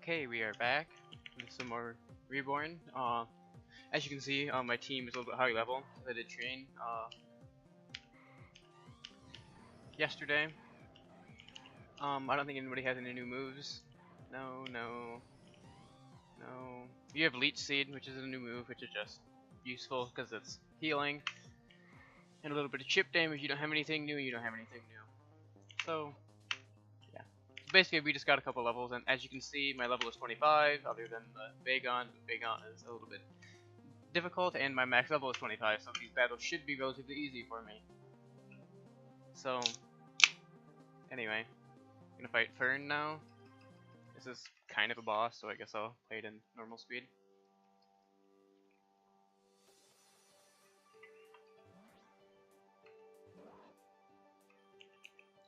Okay, we are back with some more Reborn. As you can see, my team is a little bit high level. I did train yesterday. I don't think anybody has any new moves. No. You have Leech Seed, which is a new move, which is just useful because it's healing. And a little bit of chip damage. You don't have anything new, So, yeah. Basically, we just got a couple levels, and as you can see, my level is 25, other than the Bagon. Bagon is a little bit difficult, and my max level is 25, so these battles should be relatively easy for me. So, anyway, I'm gonna fight Fern now. This is kind of a boss, so I guess I'll play it in normal speed.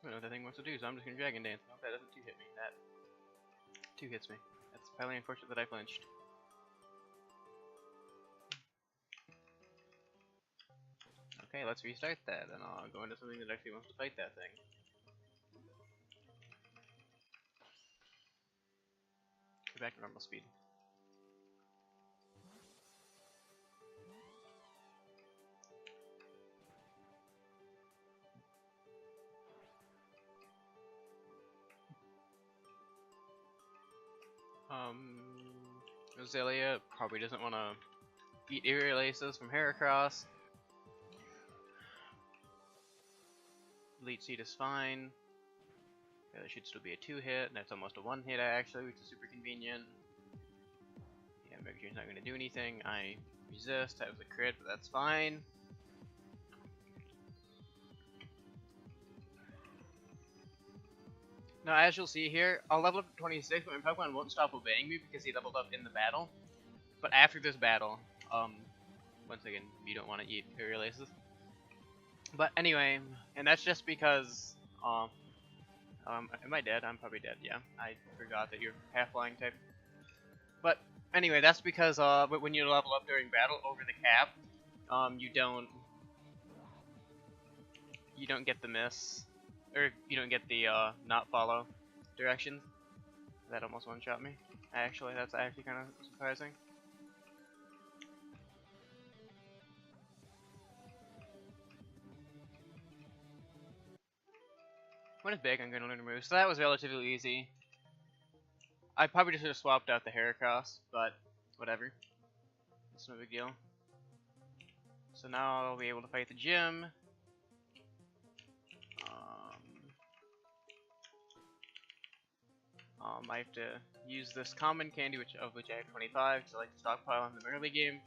I don't know what that thing wants to do, so I'm just gonna Dragon Dance. I hope that doesn't 2-hit me. That 2 hits me. That's highly unfortunate that I flinched. Okay, let's restart that, and I'll go into something that actually wants to fight that thing. Go back to normal speed. Roselia probably doesn't want to eat aerial aces from Heracross. Leech Seed is fine. Yeah, there should still be a 2-hit, and that's almost a 1-hit actually, which is super convenient. Yeah, Mega Drain's not going to do anything. I resist. That was a crit, but that's fine. Now, as you'll see here, I'll level up to 26, but my Pokemon won't stop obeying me because he leveled up in the battle. But after this battle, once again, you don't want to eat aerial aces. But anyway, and that's just because, am I dead? I'm probably dead, yeah. I forgot that you're half-flying type. But anyway, that's because, when you level up during battle over the cap, you don't get the miss, or you don't get the, not follow directions. That almost one-shot me. Actually, that's actually kind of surprising. When is big, I'm going to learn to move. So that was relatively easy. I probably just should have swapped out the Heracross, but whatever. It's no big deal. So now I'll be able to fight the gym. I have to use this common candy, of which I have 25, because I like to stockpile in the early game.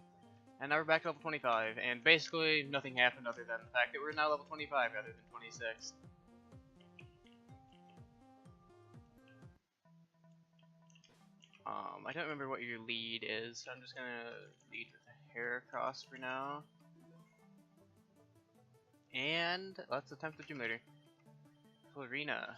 And now we're back to level 25, and basically nothing happened other than the fact that we're now level 25 rather than 26. I don't remember what your lead is, so I'm just gonna lead with a Heracross for now. And let's attempt the gym leader. Florina.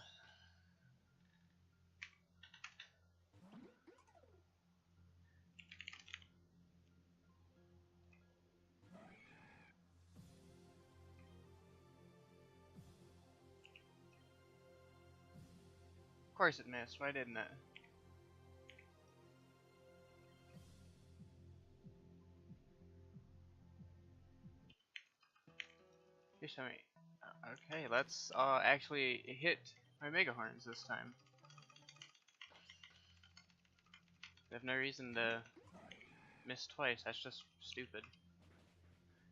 Of course it missed, why didn't it? Okay, let's actually hit my Mega Horns this time. I have no reason to miss twice, that's just stupid.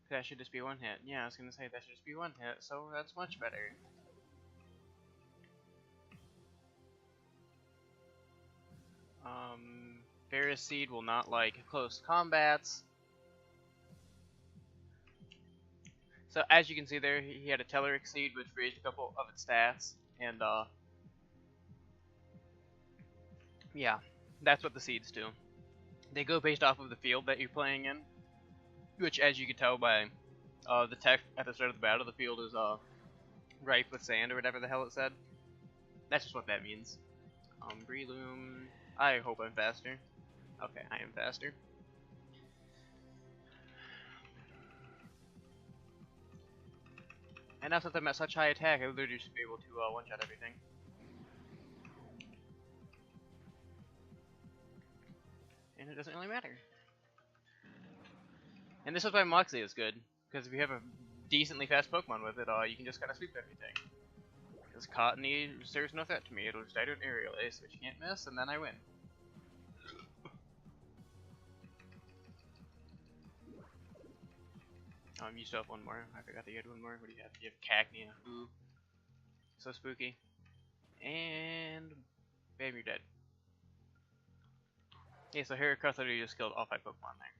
That should just be 1-hit. Yeah, I was gonna say that should just be 1-hit, so that's much better. Ferris Seed will not like close combats. So as you can see there, he had a Telluric Seed, which raised a couple of its stats, and yeah, that's what the seeds do. They go based off of the field that you're playing in, which, as you can tell by the text at the start of the battle, the field is rife with sand or whatever the hell it said. That's just what that means. Breloom. I hope I'm faster. Okay, I am faster. And now since I'm at such high attack, I literally should be able to one-shot everything. and it doesn't really matter. And this is why Moxie is good, because if you have a decently fast Pokemon with it, you can just kind of sweep everything. Because Cottony serves no threat to me, it'll just die to an Aerial Ace, which you can't miss, and then I win. You still have one more. I forgot that you had one more. What do you have? You have Cacnea. Ooh. So spooky. And bam, you're dead. Yeah, so Heracross literally just killed all 5 Pokemon there.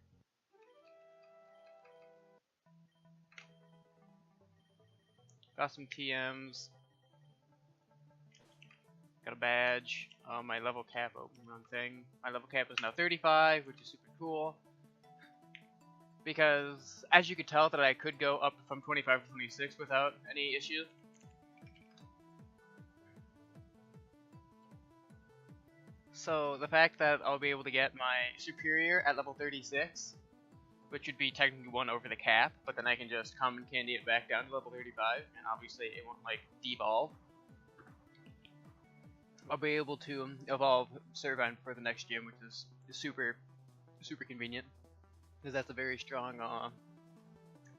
Got some TMs. Got a badge. My level cap, wrong thing. My level cap is now 35, which is super cool. Because, as you could tell, that I could go up from 25 to 26 without any issue. So, the fact that I'll be able to get my superior at level 36, which would be technically 1 over the cap, but then I can just common candy it back down to level 35, and obviously it won't, like, devolve. I'll be able to evolve Servine for the next gym, which is super convenient. Because that's a very strong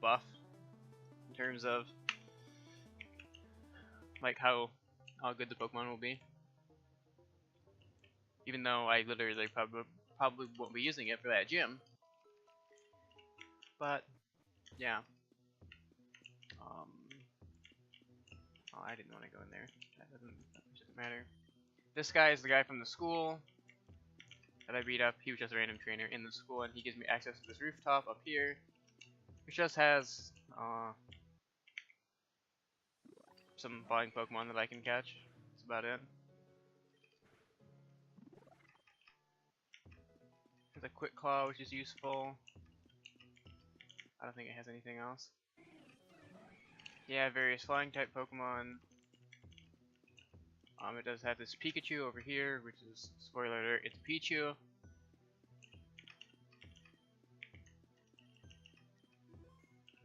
buff in terms of like how good the Pokemon will be. Even though I literally probably won't be using it for that gym. But yeah. Oh, I didn't want to go in there. That doesn't matter. This guy is the guy from the school that I beat up. He was just a random trainer in the school, and he gives me access to this rooftop up here, which just has some flying Pokemon that I can catch. That's about it. There's a Quick Claw, which is useful. I don't think it has anything else. Yeah, various flying type Pokemon. It does have this Pikachu over here, which is, spoiler alert, it's Pichu.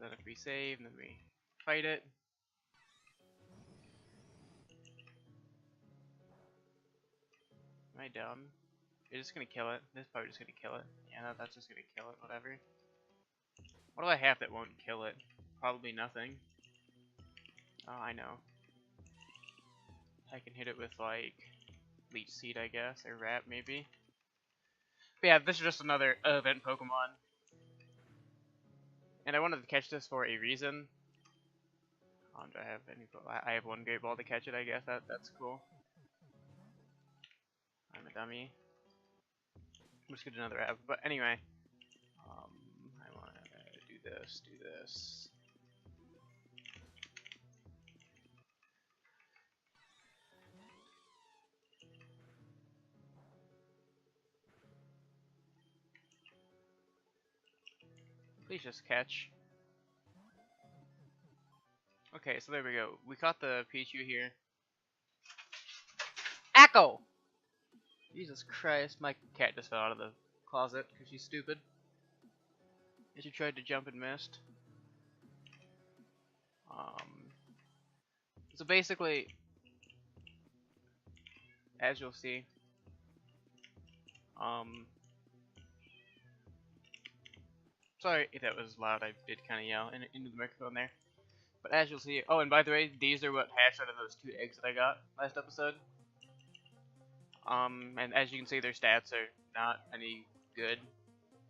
Then if we save, and then we fight it. Am I dumb? You're just gonna kill it. This is probably just gonna kill it. Yeah, no, that's just gonna kill it, whatever. What do I have that won't kill it? Probably nothing. Oh, I know. I can hit it with, like, Leech Seed, I guess, or Wrap, maybe. But yeah, this is just another event Pokemon. And I wanted to catch this for a reason. Do I have any? I have one Great Ball to catch it, I guess. That's cool. I'm a dummy. I'm just gonna do another app. But anyway, I want to do this. Please just catch. Okay, so there we go. We caught the Pichu here. Echo! Jesus Christ, my cat just fell out of the closet because she's stupid. And she tried to jump and missed. So basically, as you'll see, sorry if that was loud, I did kind of yell into the microphone there. But as you'll see, oh, and by the way, these are what hatched out of those 2 eggs that I got last episode. And as you can see, their stats are not any good,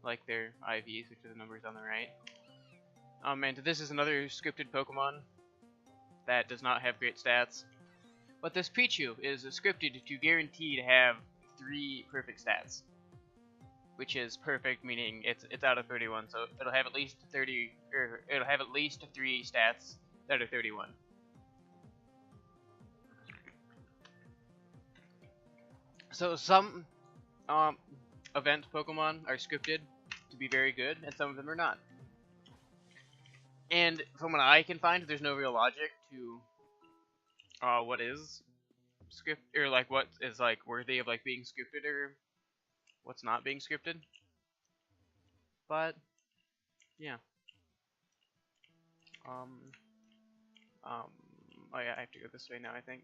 like their IVs, which are the numbers on the right. And this is another scripted Pokemon that does not have great stats. But this Pichu is scripted to guarantee to have 3 perfect stats. Which is perfect, meaning it's out of 31, so it'll have at least 30, or it'll have at least 3 stats that are 31. So some event Pokemon are scripted to be very good, and some of them are not. And from what I can find, there's no real logic to what is script, or like what is like worthy of like being scripted, or what's not being scripted. But yeah. Oh yeah, I have to go this way now, I think.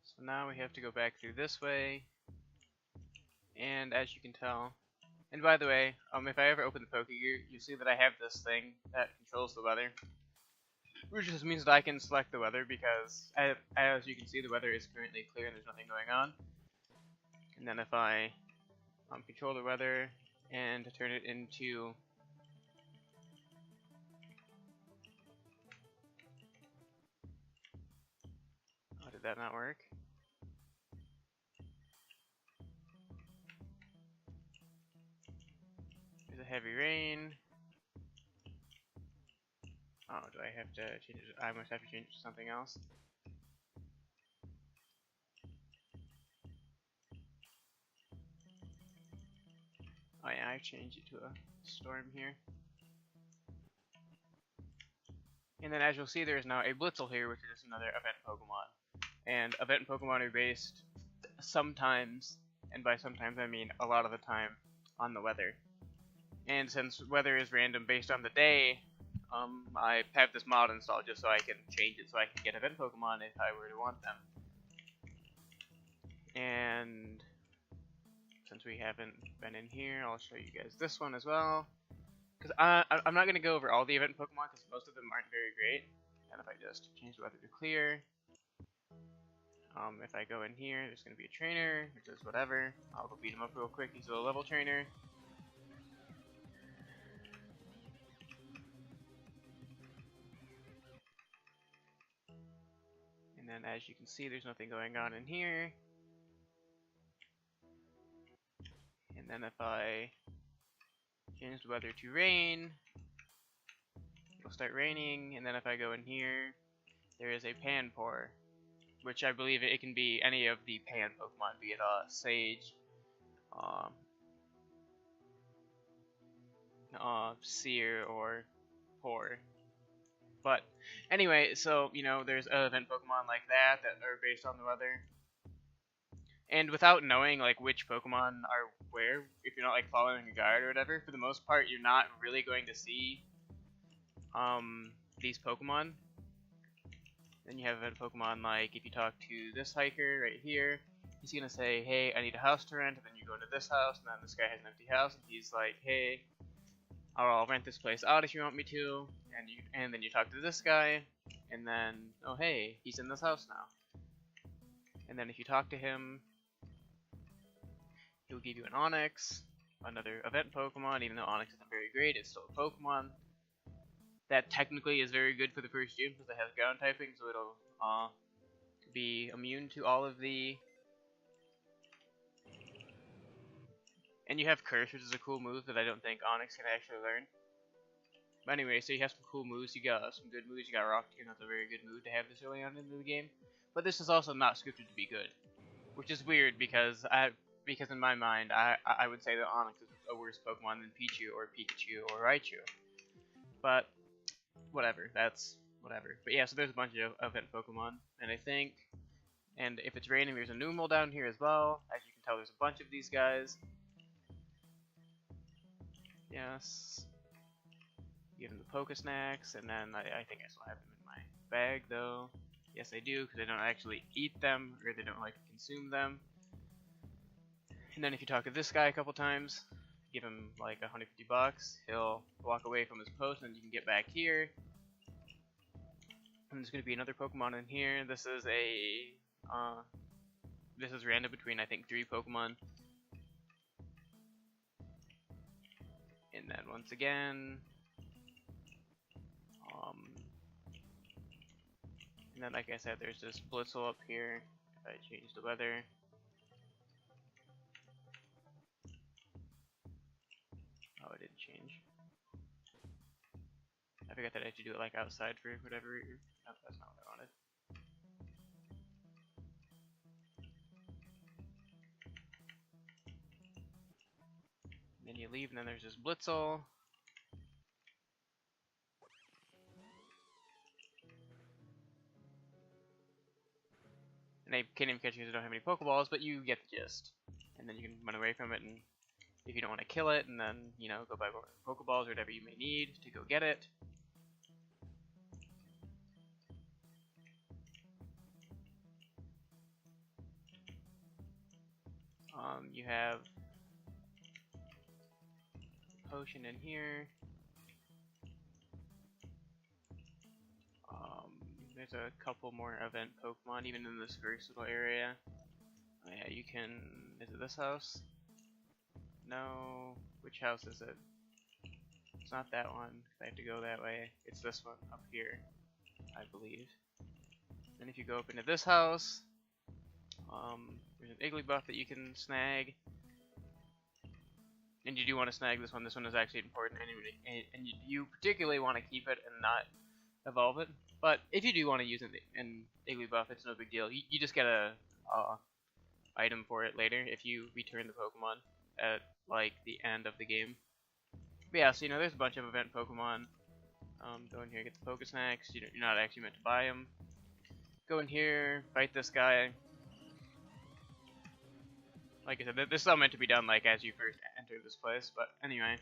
So now we have to go back through this way. And as you can tell, and by the way, if I ever open the Pokegear, you see that I have this thing that controls the weather, which just means that I can select the weather because, as you can see, the weather is currently clear and there's nothing going on. And then if I control the weather and turn it into did that not work? There's a heavy rain. Oh, do I have to change it? I must have to change it to something else. Oh yeah, I changed it to a storm here. And then as you'll see, there is now a Blitzel here, which is another event Pokemon. And event Pokemon are based sometimes, and by sometimes I mean a lot of the time, on the weather. And since weather is random based on the day, I have this mod installed just so I can change it so I can get event Pokemon if I were to want them. And since we haven't been in here, I'll show you guys this one as well. Because I'm not going to go over all the event Pokemon because most of them aren't very great. And if I just change the weather to clear, if I go in here, there's going to be a trainer, which is whatever. I'll go beat him up real quick. He's a low level trainer. And then as you can see, there's nothing going on in here. And then if I change the weather to rain, it'll start raining. And then if I go in here, there is a Panpour, which I believe it can be any of the Pan Pokemon, be it Sage, Seer, or Pour. But anyway, so you know, there's event Pokemon like that are based on the weather. And without knowing like which Pokemon are where, if you're not like following a guide or whatever, for the most part, you're not really going to see these Pokemon. Then you have event Pokemon like if you talk to this hiker right here, he's gonna say, "Hey, I need a house to rent." And then you go into this house, and then this guy has an empty house, and he's like, "Hey, I'll rent this place out if you want me to." And then you talk to this guy, and then oh hey, he's in this house now. And then if you talk to him, he'll give you an Onix, another event Pokemon. Even though Onix isn't very great, it's still a Pokemon that technically is very good for the first gym because it has ground typing, so it'll be immune to all of the. And you have Curse, which is a cool move that I don't think Onix can actually learn. But anyway, so you have some cool moves. You got some good moves. You got Rock Tomb, that's a very good move to have this early on in the game. But this is also not scripted to be good, which is weird because in my mind I would say that Onix is a worse Pokemon than Pichu or Pikachu or Raichu. But whatever, that's whatever. But yeah, so there's a bunch of event Pokemon, and I think, and if it's raining, there's a Numel down here as well. As you can tell, there's a bunch of these guys. Yes. Give them the Pokesnacks, and then I think I still have them in my bag, though. Yes, I do, because I don't actually eat them, or they don't like to consume them. And then if you talk to this guy a couple times, give him like 150 bucks, he'll walk away from his post, and then you can get back here. And there's going to be another Pokemon in here. This is this is random between, I think, 3 Pokemon. And then once again, and then like I said, there's this Blitzel up here. If I change the weather. Oh, it didn't change. I forgot that I had to do it like outside for whatever. Oh, that's not what I wanted. And then you leave, and then there's this Blitzel. And they can't even catch you because they don't have any Pokeballs, but you get the gist. And then you can run away from it, and if you don't want to kill it, and then, you know, go buy more Pokeballs or whatever you may need to go get it. You have potion in here. There's a couple more event Pokemon even in this first little area. Oh yeah, you can... Is it this house? No. Which house is it? It's not that one. I have to go that way. It's this one up here, I believe. Then if you go up into this house, there's an Igglybuff that you can snag. And you do want to snag this one. This one is actually important, and you particularly want to keep it and not evolve it. But if you do want to use an Igglybuff, it's no big deal. You just get a item for it later if you return the Pokemon at like the end of the game. But yeah, so there's a bunch of event Pokemon. Go in here, get the Pokesnacks. You're not actually meant to buy them. Go in here, fight this guy. Like I said, this is all meant to be done like as you first enter this place. But anyway.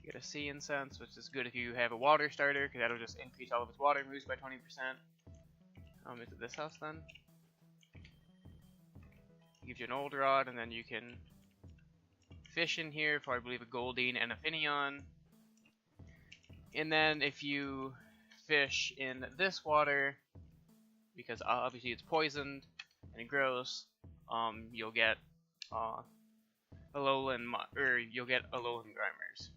You get a Sea Incense, which is good if you have a water starter, because that'll just increase all of its water moves by 20%. Is it this house then? It gives you an Old Rod, and then you can fish in here for, I believe, a Goldeen and a Finneon. And then if you fish in this water, because obviously it's poisoned and gross, you'll get Alolan Grimers.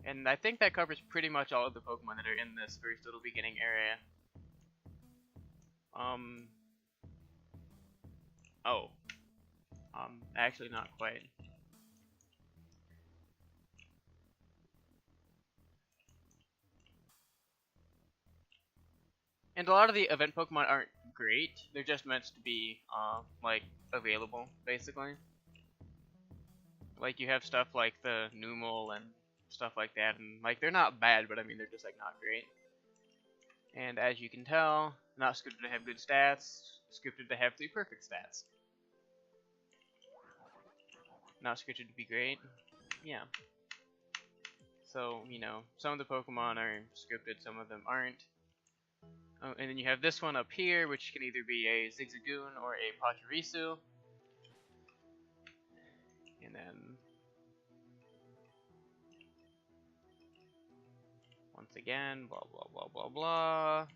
And I think that covers pretty much all of the Pokemon that are in this first little beginning area. Actually not quite. And a lot of the event Pokemon aren't great. They're just meant to be, like, available, basically. Like, you have stuff like the Numel and stuff like that, and, like, they're not bad, but I mean, they're just, like, not great. And as you can tell, not scripted to have good stats, scripted to have 3 perfect stats. Not scripted to be great. Yeah. So, some of the Pokemon are scripted, some of them aren't. Oh, and then you have this one up here, which can either be a Zigzagoon or a Pachirisu. And then... once again, blah blah blah blah blah.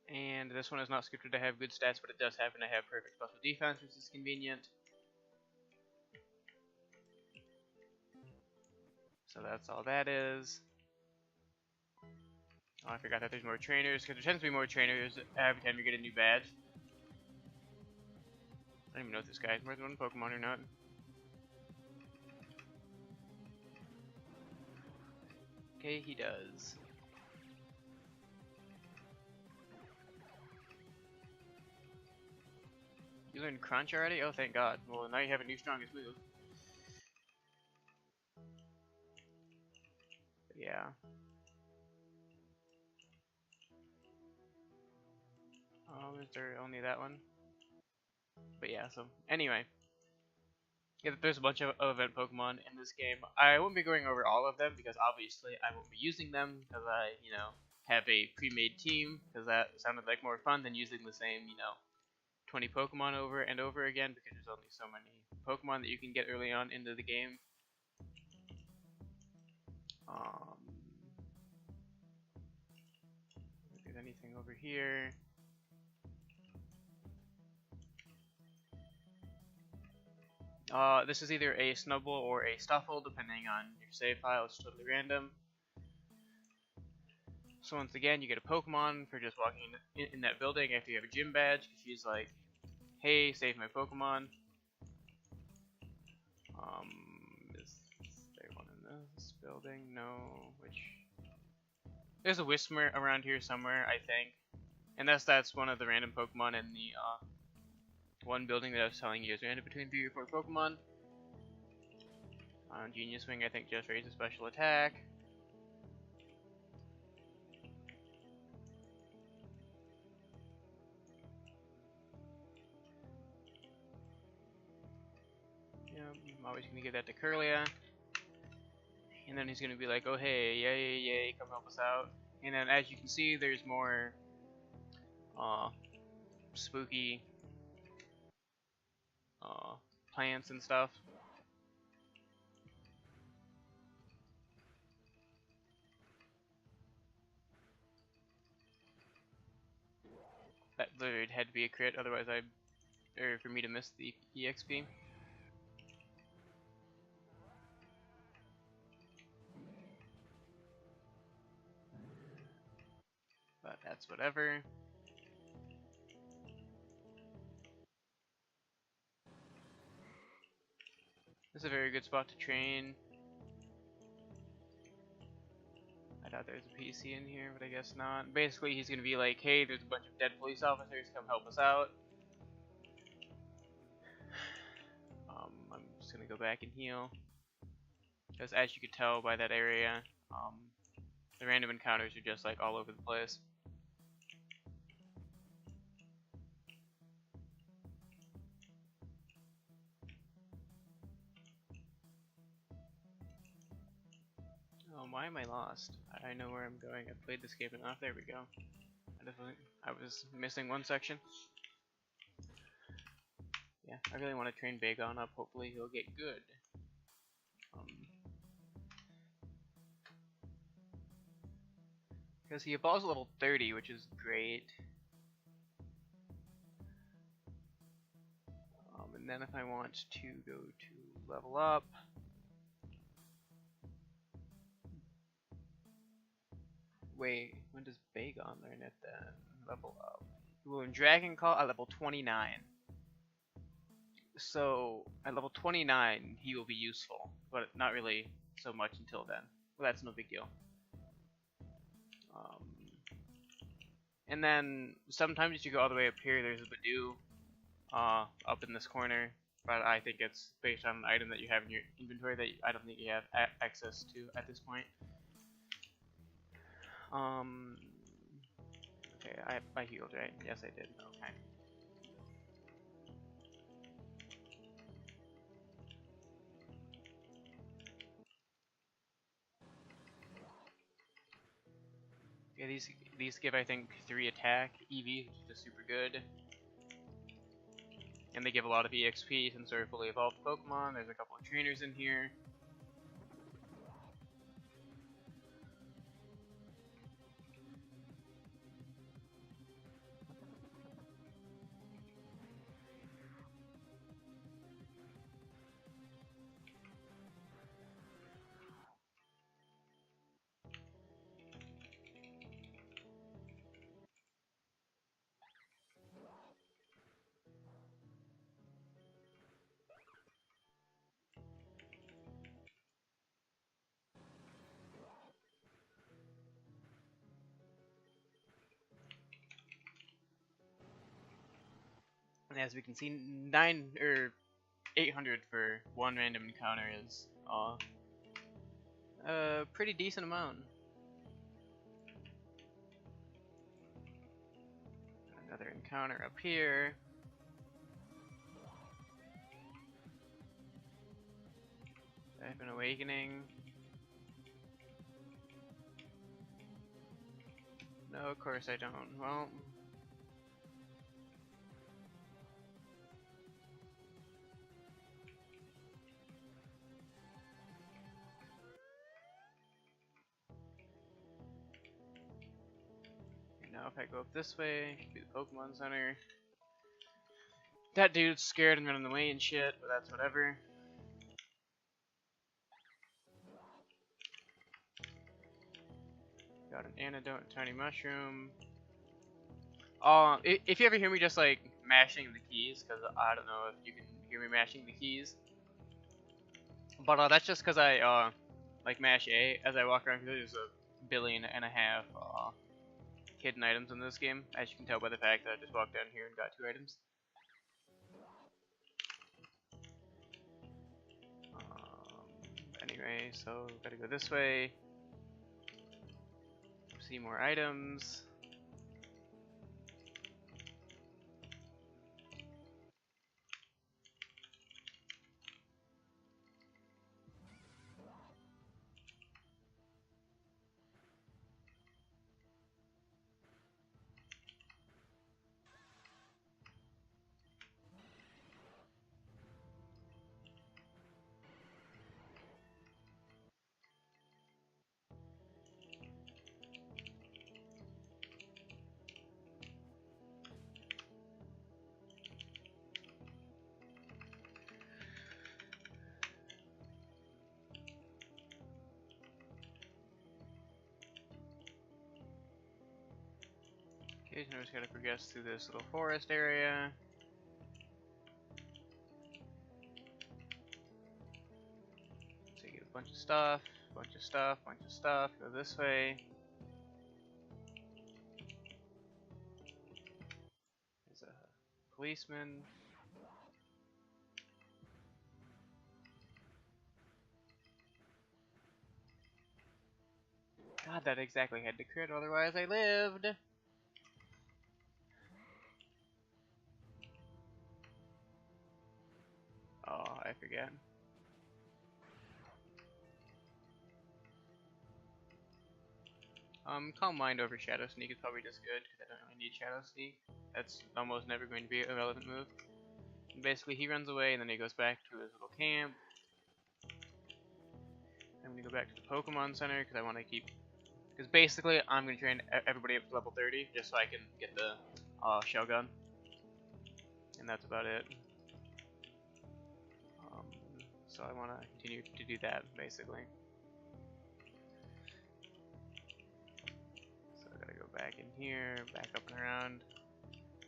And this one is not scripted to have good stats, but it does happen to have perfect special defense, which is convenient. So that's all that is. Oh, I forgot that there's more trainers, because there tends to be more trainers every time you get a new badge. I don't even know if this guy has more than one Pokemon or not. Okay, he does. You learned Crunch already? Oh, thank God. Well, now you have a new strongest move. But yeah. Is there only that one? But yeah, so anyway. Yeah, there's a bunch of event Pokemon in this game. I won't be going over all of them because obviously I won't be using them because I, have a pre-made team because that sounded like more fun than using the same, 20 Pokemon over and over again because there's only so many Pokemon that you can get early on into the game. If there's anything over here. This is either a Snubbull or a Stuffle, depending on your save file. It's totally random. So once again, you get a Pokemon for just walking in that building after you have a gym badge, because she's like, hey, save my Pokemon. Is there one in this building? No, which... There's a Whismur around here somewhere, I think. And that's one of the random Pokemon in the, one building that I was telling you is random between 3 or 4 Pokemon. Genius Wing, I think, just raised a special attack. Yep. I'm always gonna give that to Curlia. And then he's gonna be like, oh hey, yay, yay, come help us out. And then as you can see, there's more spooky plants and stuff. That literally had to be a crit, otherwise or for me to miss the EXP. But that's whatever. This is a very good spot to train. I thought there was a PC in here, but I guess not. Basically, he's gonna be like, hey, there's a bunch of dead police officers, come help us out. I'm just gonna go back and heal. Because as you could tell by that area, the random encounters are just like all over the place. Why am I lost? I know where I'm going. I've played this game enough. There we go. I was missing one section. Yeah, I really want to train Bagon up. Hopefully he'll get good. Because he evolves level 30, which is great. And then if I want to go to level up, wait, when does Bagon learn it then? Level up. Ooh, in Dragon Call at level 29. So at level 29 he will be useful, but not really so much until then. Well, that's no big deal. And then sometimes you go all the way up here, there's a Badoo up in this corner, but I think it's based on an item that you have in your inventory that I don't think you have access to at this point. Okay, I healed, right? Yes, I did. Okay. Yeah, these give I think 3 attack EV, which is just super good. And they give a lot of EXP since they're fully evolved Pokemon. There's a couple of trainers in here. And as we can see, 800 for one random encounter is a pretty decent amount. Another encounter up here. I have an awakening. No, of course I don't. Well, now if I go up this way, to the Pokemon Center. That dude's scared and running away and shit, but that's whatever. Got an antidote, a tiny mushroom. If you ever hear me just like mashing the keys, because I don't know if you can hear me mashing the keys, but that's just because I like mash A as I walk around. Because there's a billion and a half hidden items in this game, as you can tell by the fact that I just walked down here and got 2 items. Anyway, so gotta go this way. See more items. Okay, so now we just gotta progress through this little forest area. So you get a bunch of stuff, bunch of stuff, bunch of stuff. Go this way. There's a policeman. God, that exactly had to crit, otherwise I lived. Oh, I forget. Calm Mind over Shadow Sneak is probably just good, because I don't really need Shadow Sneak. That's almost never going to be a relevant move. And basically, he runs away, and then he goes back to his little camp. I'm going to go back to the Pokemon Center, because I want to keep... Because basically, I'm going to train everybody up to level 30, just so I can get the Shell Gun. And that's about it. So I want to continue to do that, basically. So I gotta go back in here, back up and around.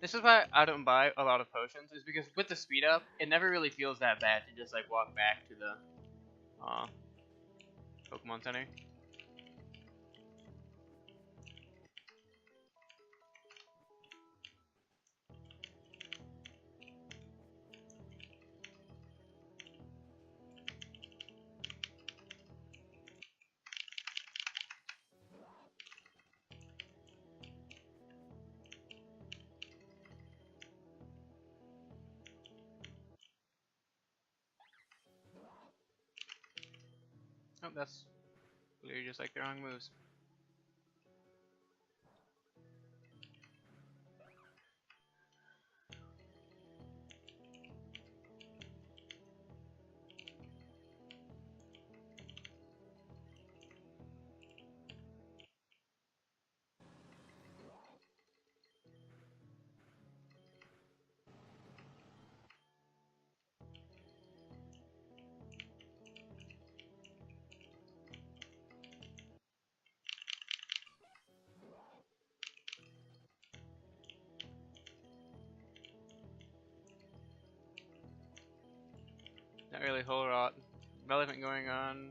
This is why I don't buy a lot of potions, is because with the speed up, it never really feels that bad to just like walk back to the Pokemon Center. Oh, that's literally just like the wrong moves. Not really a whole lot relevant going on.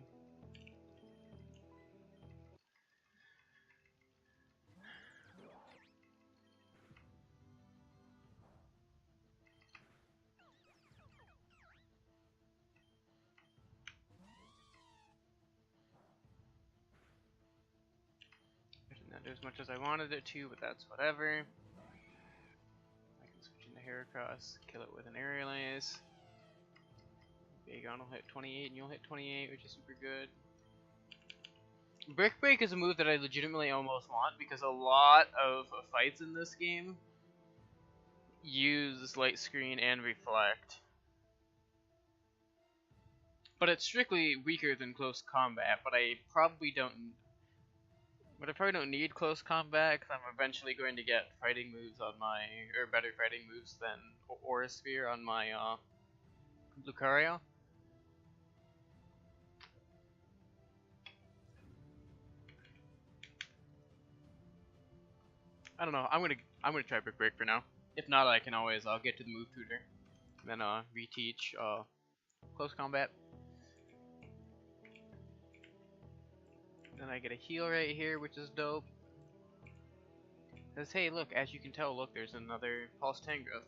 I did not do as much as I wanted it to, but that's whatever. I can switch into Heracross, kill it with an Aerial Ace. Bagon will hit 28 and you'll hit 28, which is super good. Brick Break is a move that I legitimately almost want because a lot of fights in this game use Light Screen and Reflect. But it's strictly weaker than Close Combat, but I probably don't need Close Combat because I'm eventually going to get fighting moves on my, or better fighting moves than Aura Sphere on my Lucario. I don't know. I'm gonna try Brick Break for now. If not, I can always get to the move tutor, and then reteach Close Combat. Then I get a heal right here, which is dope. Says, hey, look, as you can tell, look, there's another Pulse Tangrowth.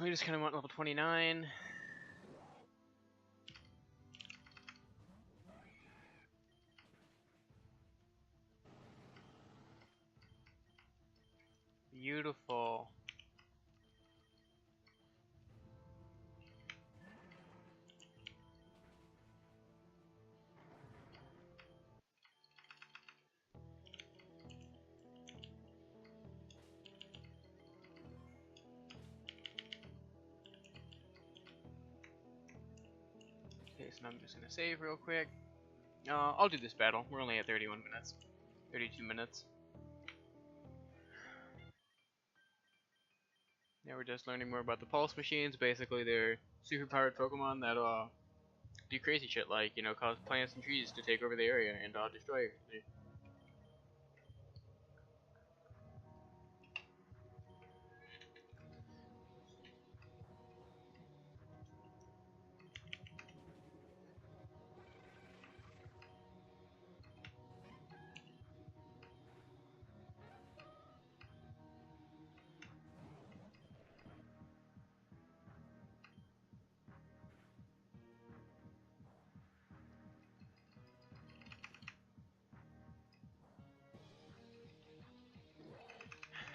We just kind of want level 29. Beautiful. Okay, so now I'm just gonna save real quick. I'll do this battle. We're only at 31 minutes. 32 minutes. Now we're just learning more about the pulse machines. Basically, they're super powered Pokemon that do crazy shit like, you know, cause plants and trees to take over the area and destroy it.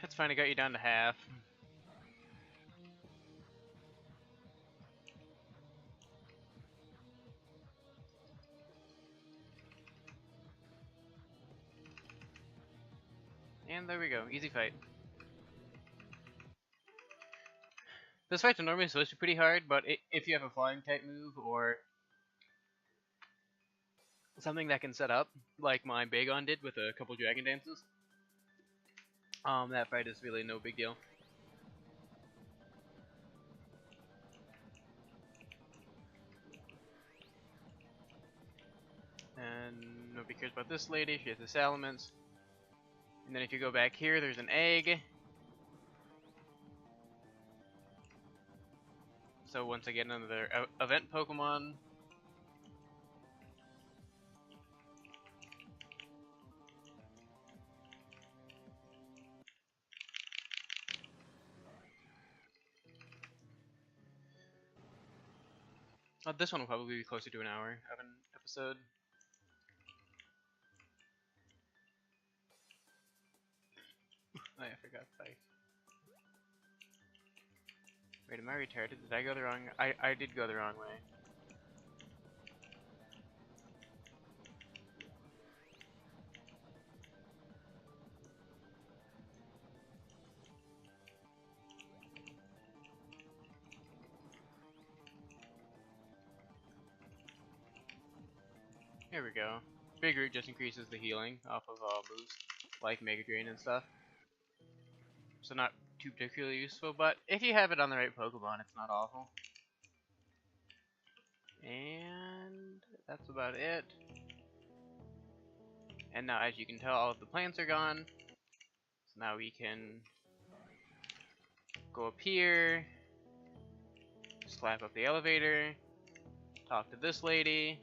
That's fine, I got you down to half. And there we go, easy fight. This fight's normally supposed to be pretty hard, but if you have a flying type move or something that can set up, like my Bagon did with a couple Dragon Dances, that fight is really no big deal. And nobody cares about this lady, she has the Salamence. And then if you go back here, there's an egg. So once I get another event Pokemon, this one will probably be closer to an hour of an episode. Oh yeah, I forgot. Wait, am I retarded? Did I go the wrong? I did go the wrong way. Here we go. Big Root just increases the healing off of moves like Mega Drain and stuff. So not too particularly useful, but if you have it on the right Pokemon, it's not awful. And that's about it. And now, as you can tell, all of the plants are gone. So now we can go up here, slap up the elevator, talk to this lady.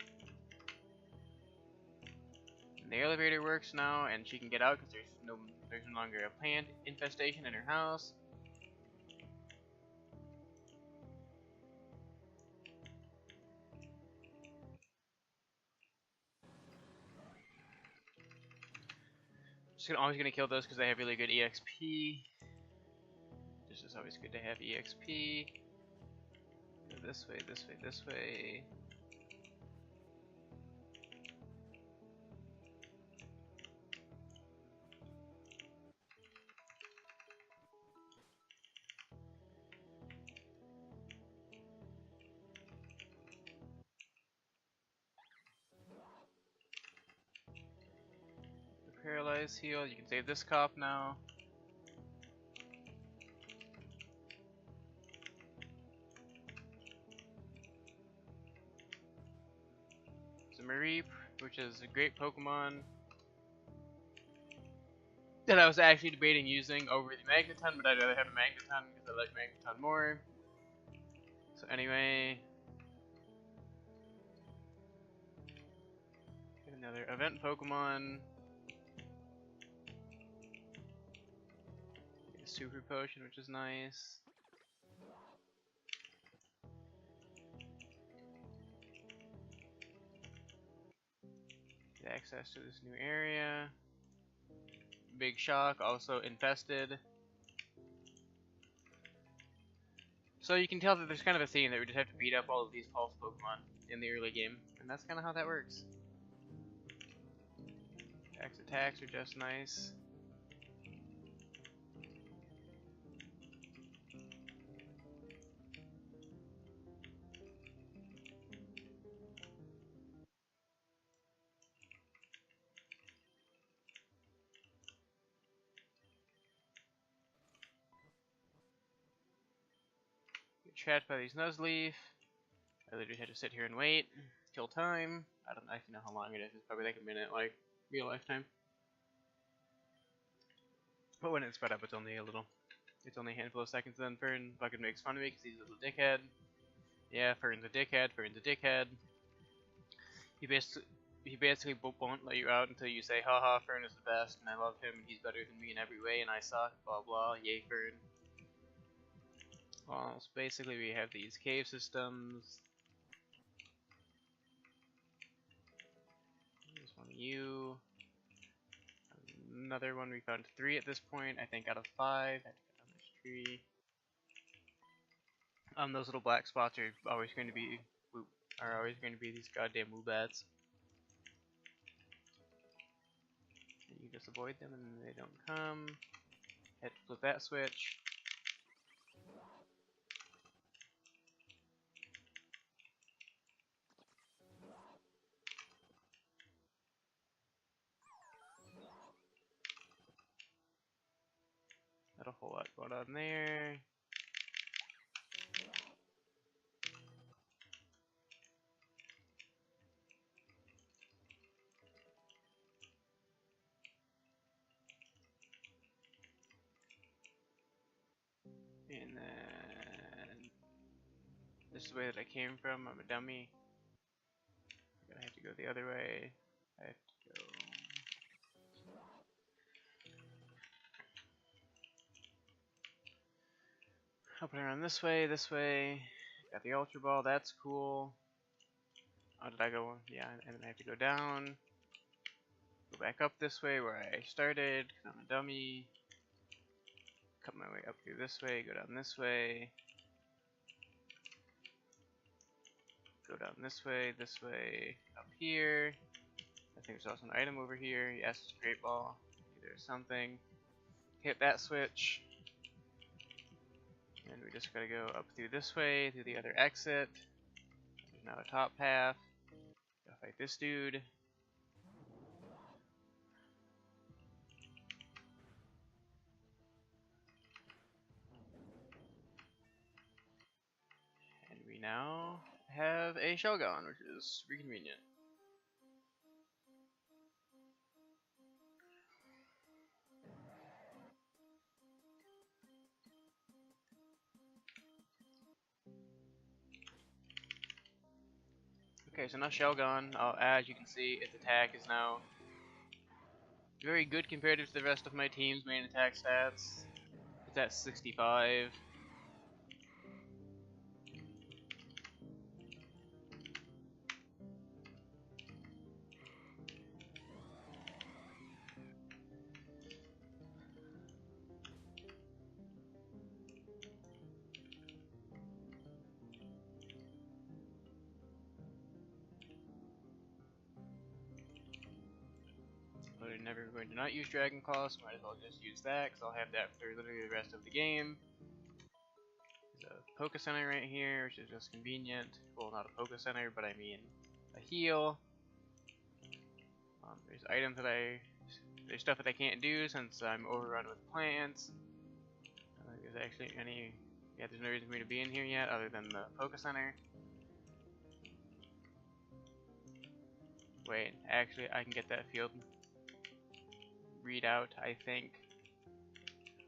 And the elevator works now, and she can get out because there's no longer a plant infestation in her house. Always gonna kill those because they have really good EXP. This is always good to have EXP. Go this way, this way, this way. The paralyzed heal. You can save this cop now. Mareep, which is a great Pokemon that I was actually debating using over the Magneton, but I'd rather have a Magneton because I like Magneton more. So anyway, get another event Pokemon. Get a Super Potion, which is nice. Get access to this new area. Big shock, also infested. So you can tell that there's kind of a theme that we just have to beat up all of these pulse Pokemon in the early game, and that's kind of how that works. Attacks are just nice. Get trapped by these Nuzleaf. I literally had to sit here and wait, kill time. I don't actually know how long it is. It's probably like a minute, like real lifetime. But when it's sped up, it's only a little. It's only a handful of seconds. Then Fern fucking makes fun of me because he's a little dickhead. Yeah, Fern's a dickhead. Fern's a dickhead. He basically won't let you out until you say, haha, Fern is the best, and I love him, and he's better than me in every way, and I suck, blah blah, yay Fern. Well, so basically we have these cave systems. There's one of you. Another one, we found 3 at this point, I think out of 5. I have to get on this tree. Those little black spots are always going to be these goddamn Woobats. You just avoid them and they don't come. Hit flip that switch. Not a whole lot going on there. And then this is the way that I came from. I'm a dummy. I'm gonna have to go the other way. I have to go. Up and around this way, this way. Got the Ultra Ball, that's cool. Oh, did I go? Yeah, and then I have to go down. Go back up this way where I started, because I'm a dummy. Cut my way up through this way, go down this way. Go down this way, up here. I think there's also an item over here. Yes, it's a Great Ball. There's something. Hit that switch. And we just gotta go up through this way, through the other exit. There's now a top path. Gotta fight this dude. And we now have a Shelgon, which is super convenient. Okay, so now Shelgon, as you can see, its attack is now very good compared to the rest of my team's main attack stats. It's at 65. But I'm never going to not use Dragon Claw, so might as well just use that, because I'll have that for literally the rest of the game. There's a Poke Center right here, which is just convenient. Well, not a Poke Center, but I mean a heal. There's items that there's stuff that I can't do since I'm overrun with plants. I don't think there's actually any, there's no reason for me to be in here yet other than the Poke Center. Wait, actually I can get that field readout, I think.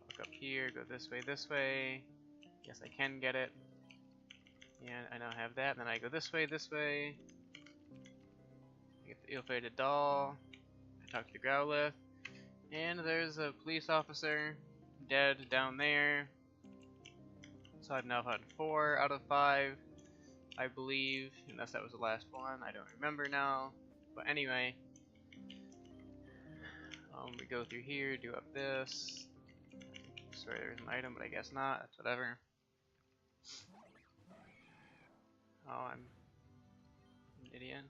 Look up here, go this way. Yes, I can get it. And I now have that, and then I go this way. I get the ill-fated doll. I talk to the Growlithe. And there's a police officer dead down there. So I've now had 4 out of 5, I believe. Unless that was the last one, I don't remember now. But anyway, We go through here, do up this. Sorry, there's an item, but I guess not. That's whatever. Oh, I'm an idiot.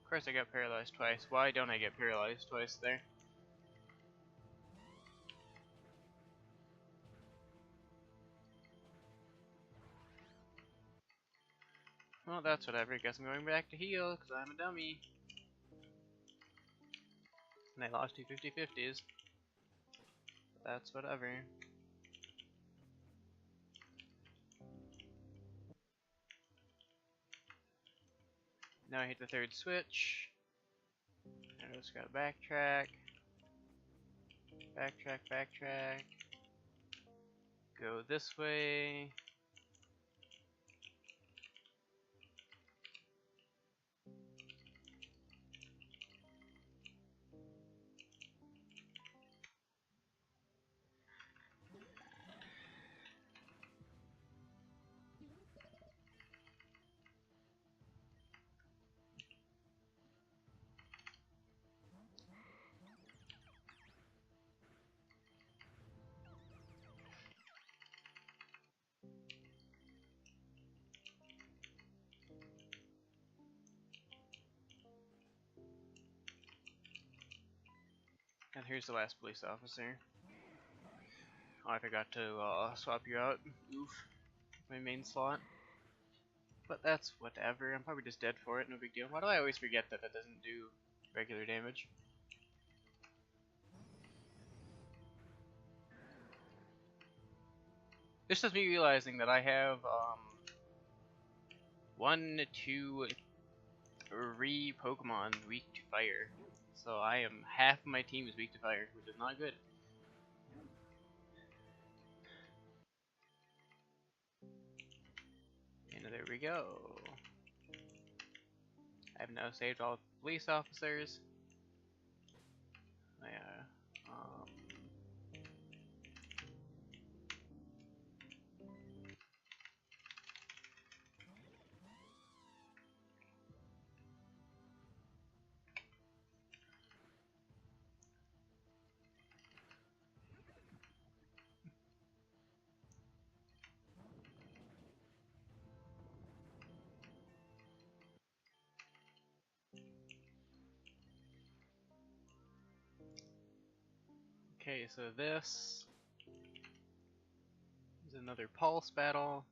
Of course I got paralyzed twice. Why don't I get paralyzed twice there? Well, that's whatever. I guess I'm going back to heal, because I'm a dummy. And I lost two 50-50s. That's whatever. Now I hit the third switch. I just gotta backtrack. Backtrack. Go this way. And here's the last police officer. Oh, I forgot to swap you out. Oof. My main slot. But that's whatever. I'm probably just dead for it. No big deal. Why do I always forget that that doesn't do regular damage? This is me realizing that I have 1, 2, 3 Pokemon weak to fire. So I am half of my team is weak to fire, which is not good. And there we go. I've now saved all the police officers. Okay, so this is another pulse battle.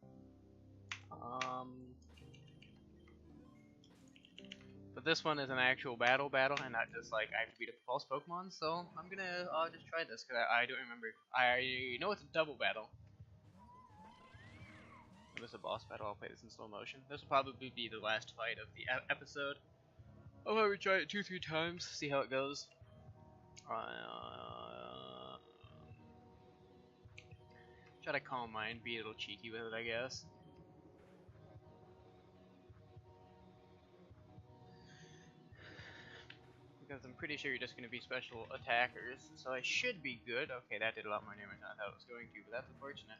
But this one is an actual battle and not just like I have to beat up pulse Pokemon, so I'm gonna just try this because I don't remember. I know it's a double battle. If this is a boss battle, I'll play this in slow motion. This will probably be the last fight of the episode. I'll probably try it 2-3 times, see how it goes. Try to calm mine, be a little cheeky with it, I guess. Because I'm pretty sure you're just going to be special attackers, so I should be good. Okay, that did a lot more damage than I thought it was going to, but that's unfortunate.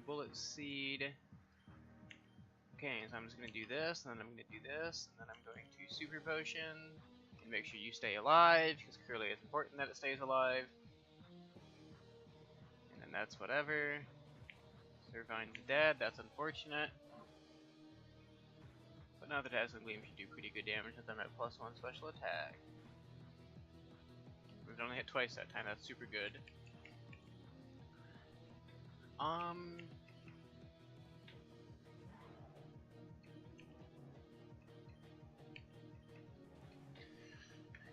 Bullet Seed. Okay, so I'm just going to do this, and then I'm going to do this, and then I'm going to Super Potion, and make sure you stay alive, because clearly it's important that it stays alive. And then that's whatever. Servine's dead, that's unfortunate. But now that Dazzling Gleam should do pretty good damage since I'm at +1 special attack. We've only hit twice that time, that's super good.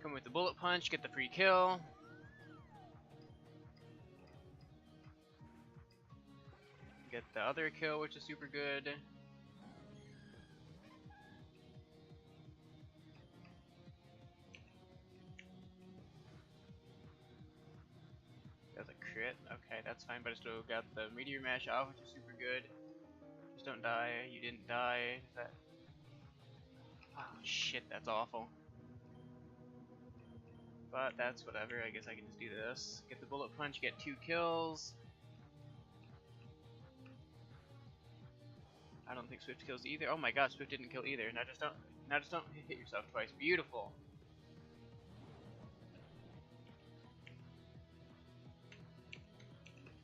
Come with the Bullet Punch, get the free kill. Get the other kill, which is super good. That's a crit. Okay, that's fine, but I still got the Meteor Mash off, which is super good. Just don't die. You didn't die. Is that... Oh shit, that's awful. But that's whatever, I guess I can just do this. Get the bullet punch, get 2 kills. I don't think Swift kills either. Oh my god, Swift didn't kill either. Now just don't hit yourself twice. Beautiful.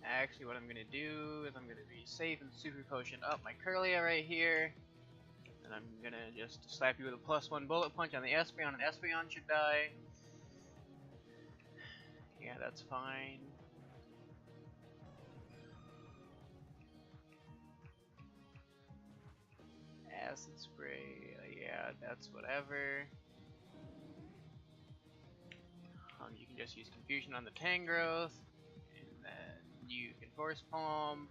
Actually, what I'm gonna do is I'm gonna be safe and super potion up my Curlia right here. And I'm gonna just slap you with a +1 bullet punch on the Espeon, and Espeon should die. Yeah, that's fine. Acid spray, yeah, that's whatever. You can just use Confusion on the Tangrowth, and then you can Force Palm.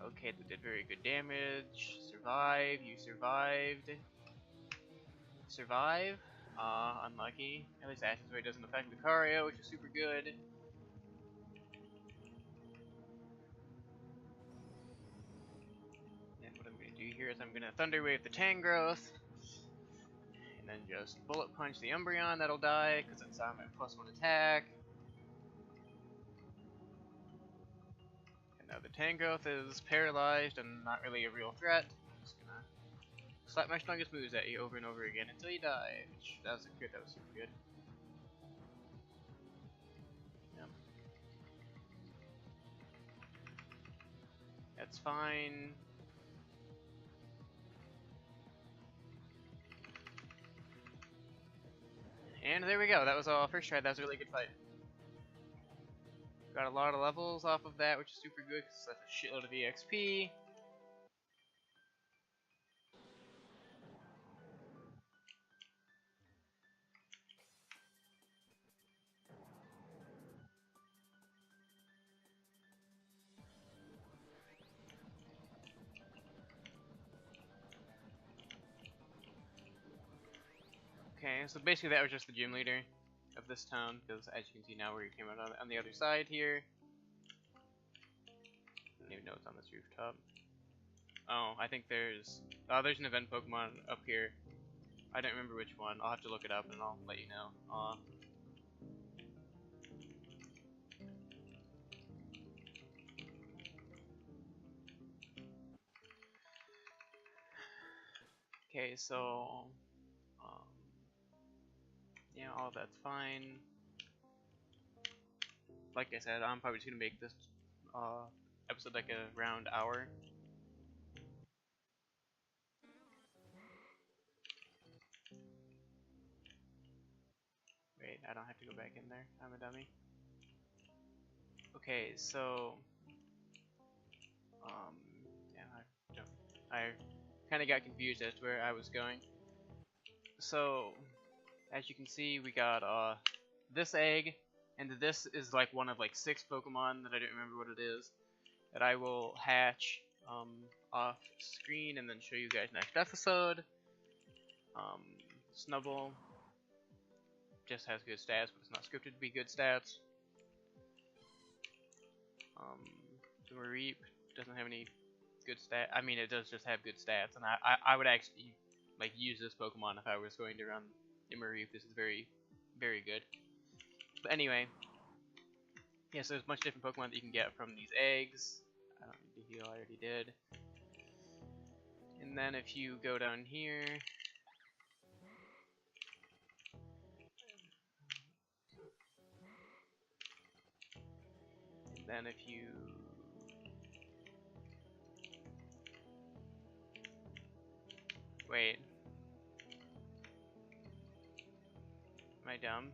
Okay, that did very good damage. Survive, you survived. Survive? Unlucky. At least Acid Spray doesn't affect Lucario, which is super good. And what I'm going to do here is I'm going to Thunder Wave the Tangrowth. And then just Bullet Punch the Umbreon, that'll die, because it's on my +1 attack. And now the Tangrowth is paralyzed and not really a real threat. I'm just gonna slap my strongest moves at you over and over again until you die, which that was a crit, that was super good. Yep. That's fine. And there we go, that was all first try. That was a really good fight. Got a lot of levels off of that, which is super good because that's a shitload of EXP. Okay, so basically that was just the gym leader of this town, because as you can see now where you came out on the other side here. I don't even know what's on this rooftop. Oh, I think there's an event Pokemon up here. I don't remember which one. I'll have to look it up and I'll let you know. Okay, so yeah, all that's fine. Like I said, I'm probably just gonna make this episode like around hour. Wait, I don't have to go back in there. I'm a dummy. Okay, so yeah, I kind of got confused as to where I was going. So as you can see, we got this egg, and this is like one of like 6 Pokemon that I don't remember what it is, that I will hatch off screen and then show you guys next episode. Snubble just has good stats, but it's not scripted to be good stats. Reap doesn't have any good stats. I mean, it does just have good stats, and I would actually like use this Pokemon if I was going to run Reap. This is very, very good. But anyway, yeah, so there's much different Pokemon that you can get from these eggs. I don't need to heal, I already did. And then if you go down here, and then if you wait, am I dumb?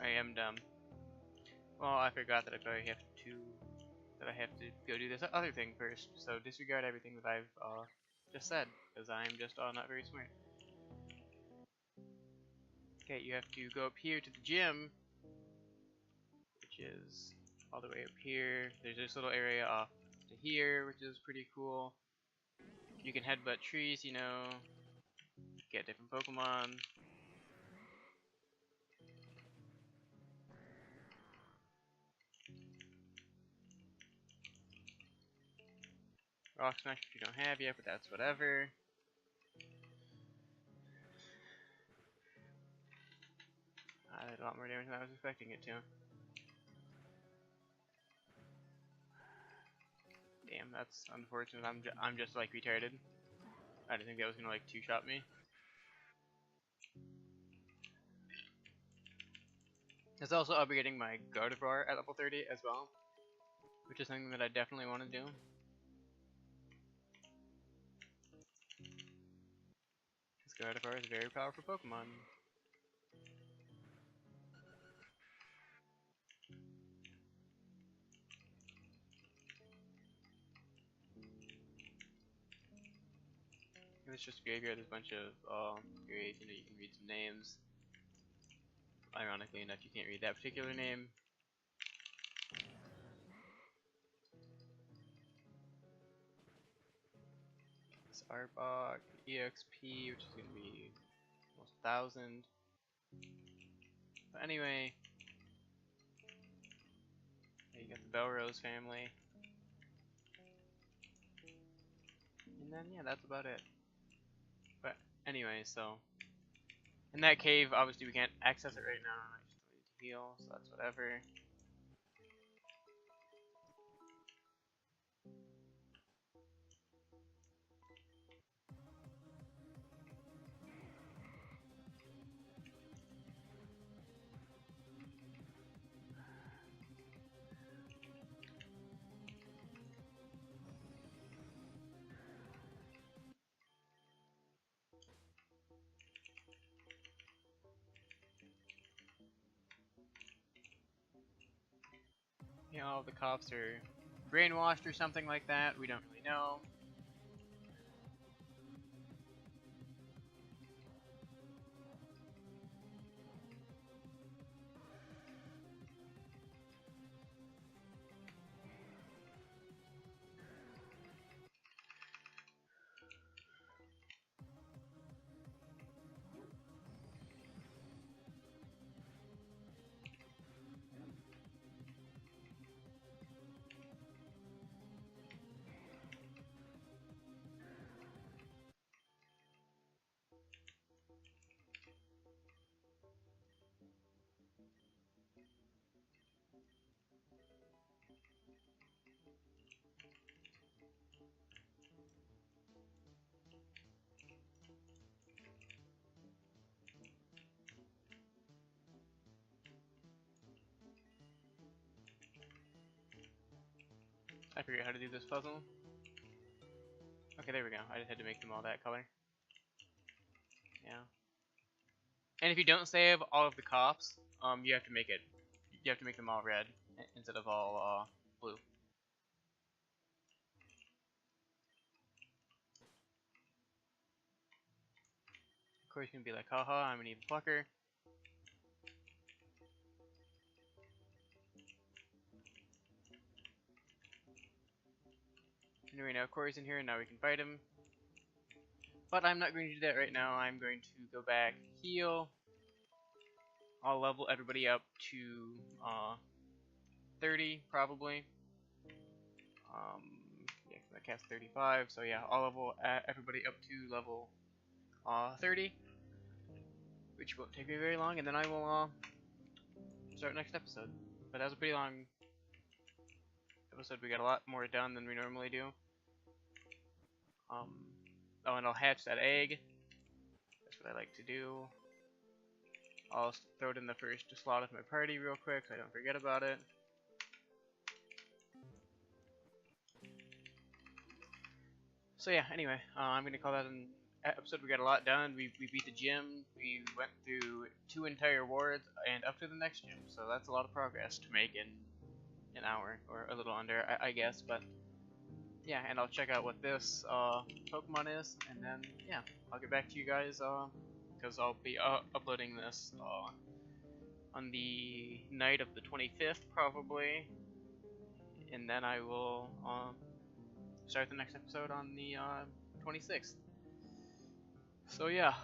I am dumb. Well, I forgot that I probably have to go do this other thing first. So disregard everything that I've just said, because I'm just not very smart. Okay, you have to go up here to the gym, which is all the way up here. There's this little area off to here, which is pretty cool. You can headbutt trees, you know, get different Pokemon. Rock Smash, which you don't have yet, but that's whatever. That did a lot more damage than I was expecting it to. Damn, that's unfortunate. I'm just like retarded. I didn't think that was gonna like two-shot me. It's also upgrading my Gardevoir at level 30 as well, which is something that I definitely want to do. Because Gardevoir is a very powerful Pokemon. It's just graveyard. There's a bunch of grades. You know, you can read some names. Ironically enough, you can't read that particular name. This Arbok, EXP, which is going to be almost 1,000. But anyway, you got the Belrose family. And then, yeah, that's about it. But anyway, so in that cave, obviously we can't access it right now. I just need to heal, so that's whatever. You know, the cops are brainwashed or something like that. We don't really know. I forget how to do this puzzle. Okay, there we go. I just had to make them all that color. Yeah. And if you don't save all of the cops, you have to make it. You have to make them all red instead of all blue. Of course, you can be like, haha, I'm an evil fucker. Anyway, now Corey's in here, and now we can fight him. But I'm not going to do that right now. I'm going to go back, heal. I'll level everybody up to 30, probably. Yeah, that cast 35, so yeah, I'll level everybody up to level 30, which won't take me very long, and then I will start next episode. But that was a pretty long episode. We got a lot more done than we normally do. Oh, and I'll hatch that egg. That's what I like to do. I'll throw it in the first slot of my party real quick so I don't forget about it. So yeah, anyway, I'm going to call that an episode. We got a lot done. We beat the gym. We went through 2 entire wards and up to the next gym. So that's a lot of progress to make in an hour, or a little under, I guess. But yeah, and I'll check out what this Pokemon is, and then yeah, I'll get back to you guys because I'll be uploading this on the night of the 25th probably, and then I will start the next episode on the 26th. So yeah,